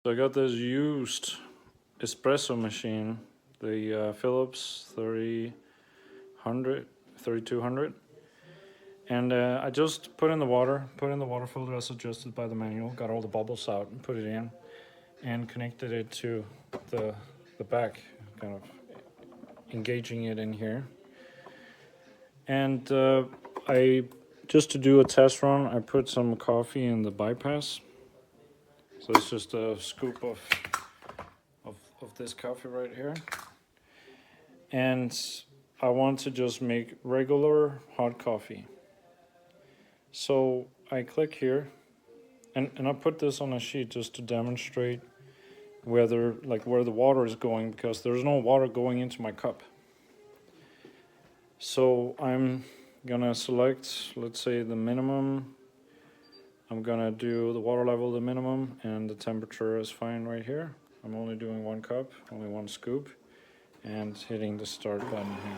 So I got this used espresso machine, the Philips 3200. And I just put in the water filter as suggested by the manual, got all the bubbles out and put it in, and connected it to the back, kind of engaging it in here. And just to do a test run, I put some coffee in the bypass. So it's just a scoop of this coffee right here. And I want to just make regular hot coffee. So I click here, and I put this on a sheet just to demonstrate where the water is going, because there's no water going into my cup. So I'm gonna select, let's say, the minimum. I'm gonna do the water level, the minimum, and the temperature is fine right here. I'm only doing 1 cup, only 1 scoop, and hitting the start button here.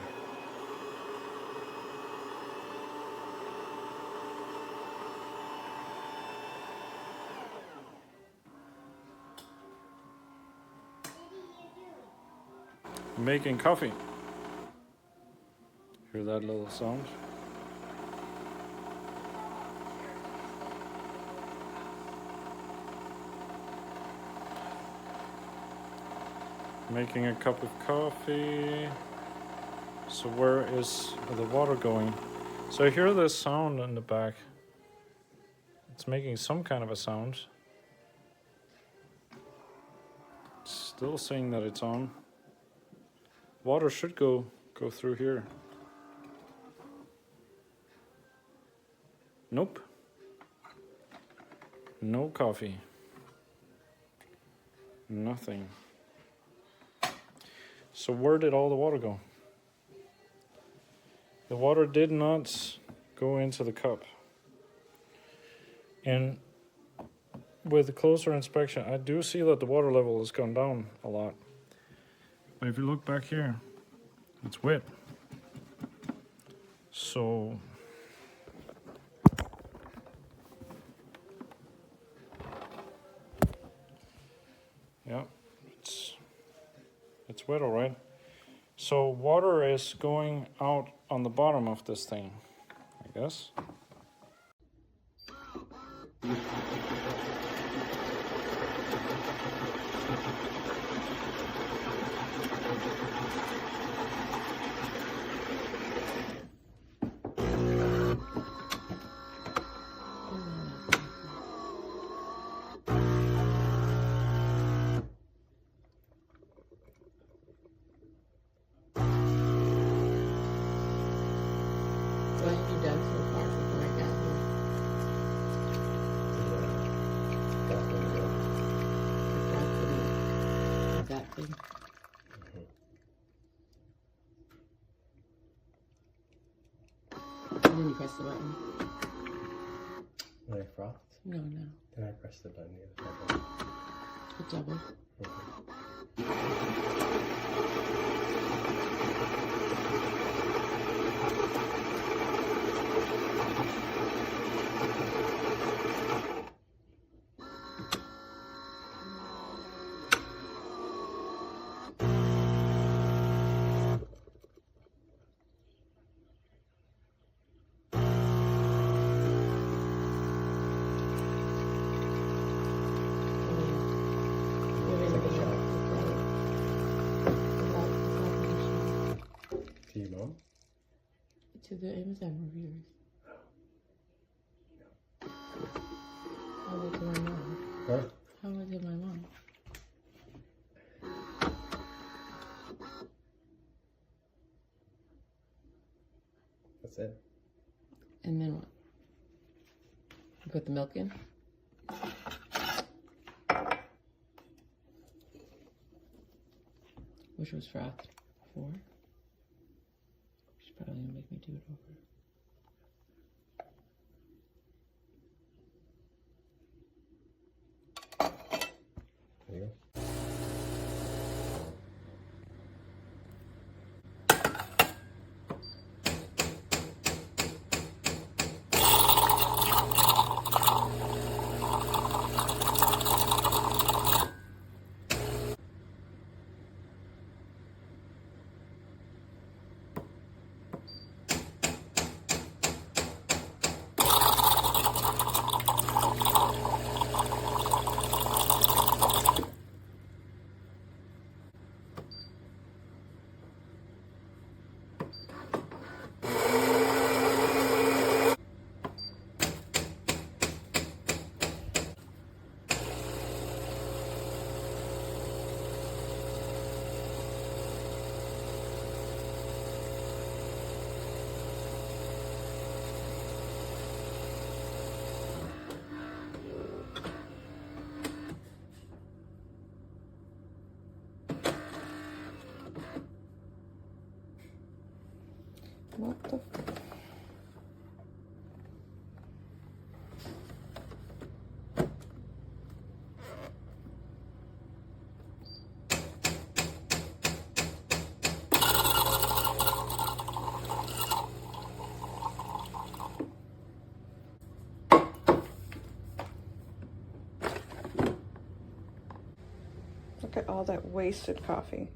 I'm making coffee. Hear that little sound? Making a cup of coffee. So where is the water going? So I hear this sound in the back. It's making some kind of a sound. It's still saying that it's on. Water should go through here. Nope. No coffee. Nothing. So where did all the water go? The water did not go into the cup. And with a closer inspection, I do see that the water level has gone down a lot. But if you look back here, it's wet. So yeah, it's wet, all right. So water is going out on the bottom of this thing, I guess. What have you done so far before I got here? That thing. And then you press the button. When I frothed? No. Then I pressed the button. The other button. The double. To your mom? To the Amazon reviewers. How was it my mom? Huh? How was it my mom? That's it. And then what? You put the milk in? Which was frothed before. She's probably gonna make me do it over. There you go. What the fuck? Look at all that wasted coffee.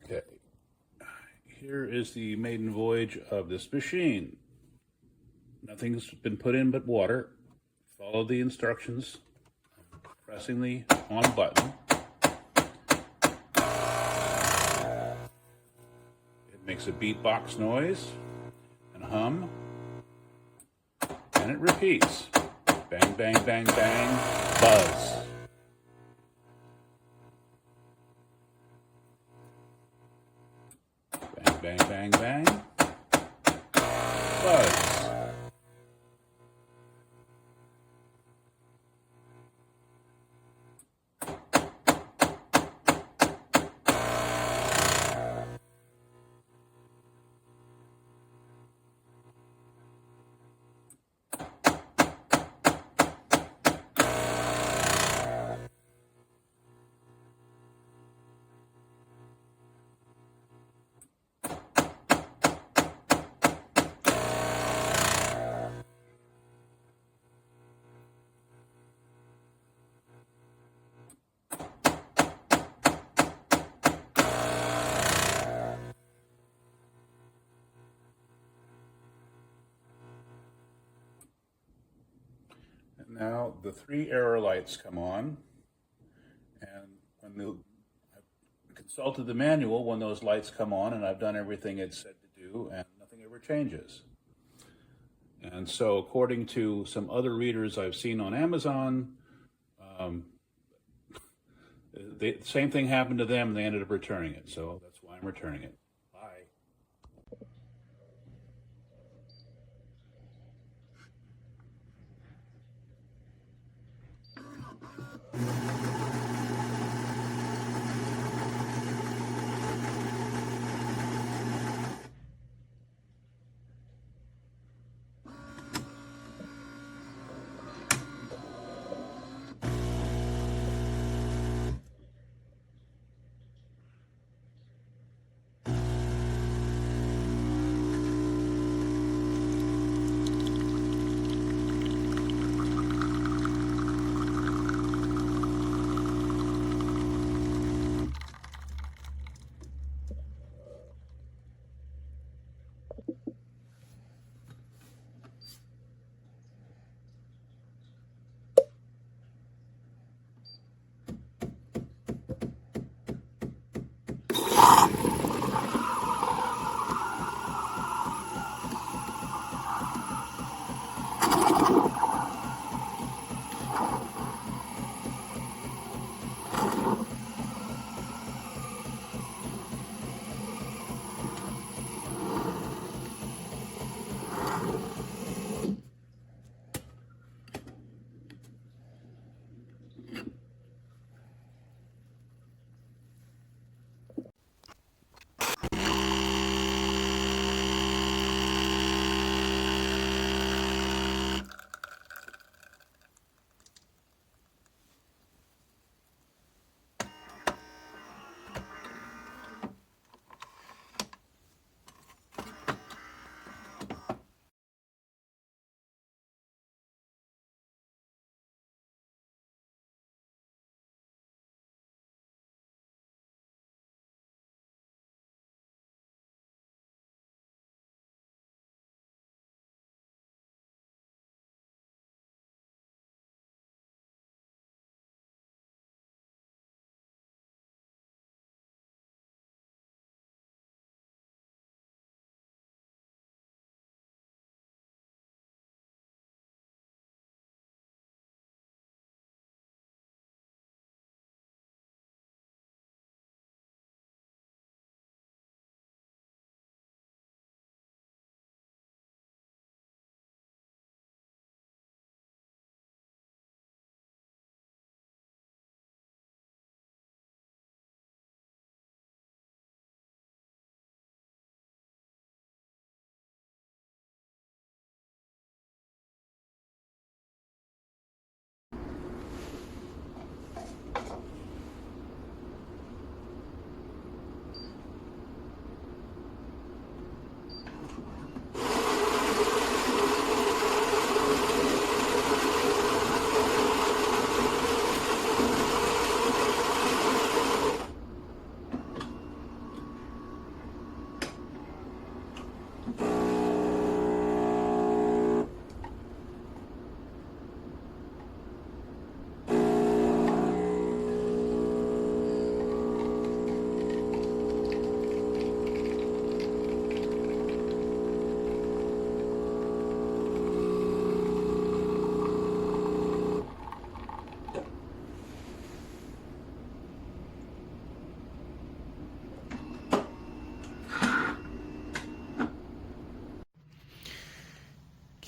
Okay, here is the maiden voyage of this machine. Nothing's been put in but water. Follow the instructions, pressing the on button. It makes a beatbox noise and hum, and it repeats. Bang, bang, bang, bang, buzz. Bang, bang, bang, buzz. Now the 3 error lights come on, and I consulted the manual when those lights come on, and I've done everything it said to do, and nothing ever changes. And so according to some other readers I've seen on Amazon, the same thing happened to them, and they ended up returning it. So that's why I'm returning it. Bye.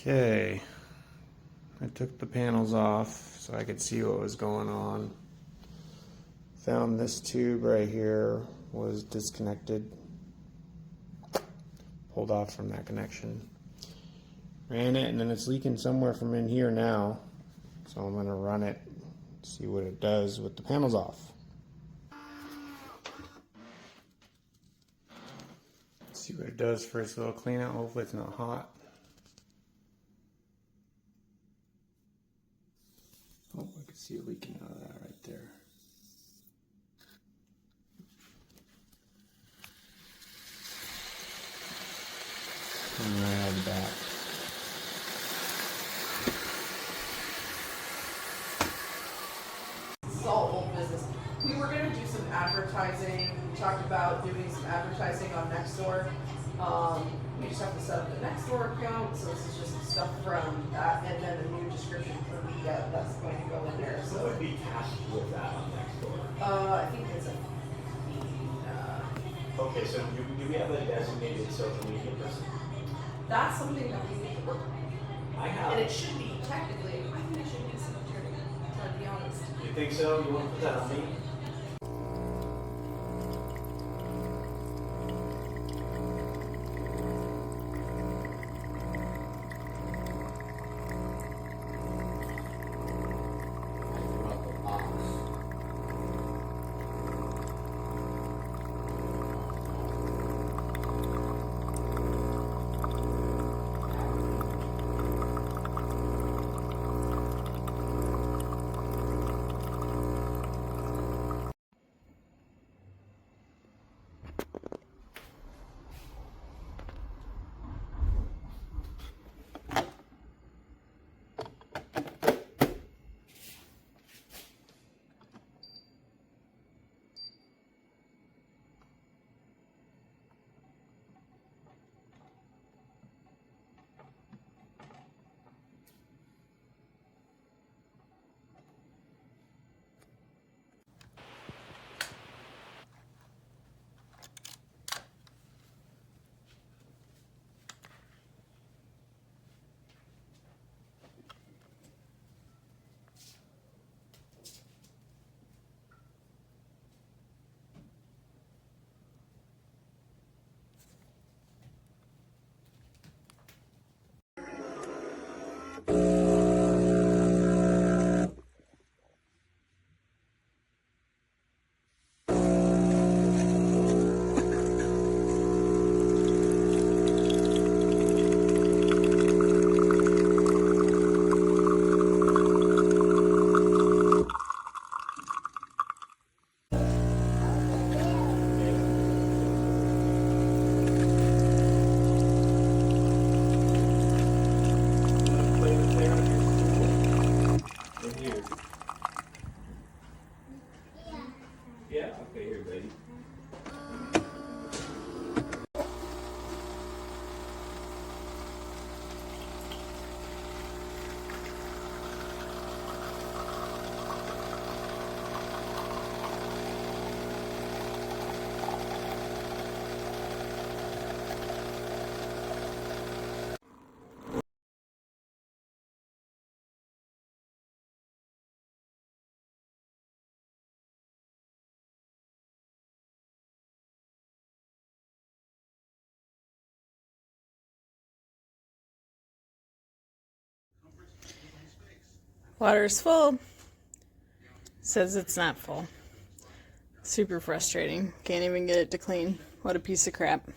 Okay, I took the panels off so I could see what was going on. Found this tube right here was disconnected, pulled off from that connection. Ran it, and then it's leaking somewhere from in here now. So I'm gonna run it, see what it does with the panels off. See what it does for its little clean out. Hopefully it's not hot. Oh, I can see it leaking out of that right there. Coming right out of the back. This is all old business. We were going to do some advertising. We talked about doing some advertising on Nextdoor. We just have to set up the Nextdoor account, so this is just stuff from that, and then a new description for the that's going to go in there. So what would be tasked with that on Nextdoor? I think it's a Okay, so do we have a designated social media person? that's something that we need to work on. I have. And it should be technically. I think it should be secretary, to be honest. You think so? You want to put that on me? Water's full. Says it's not full. Super frustrating. Can't even get it to clean. What a piece of crap.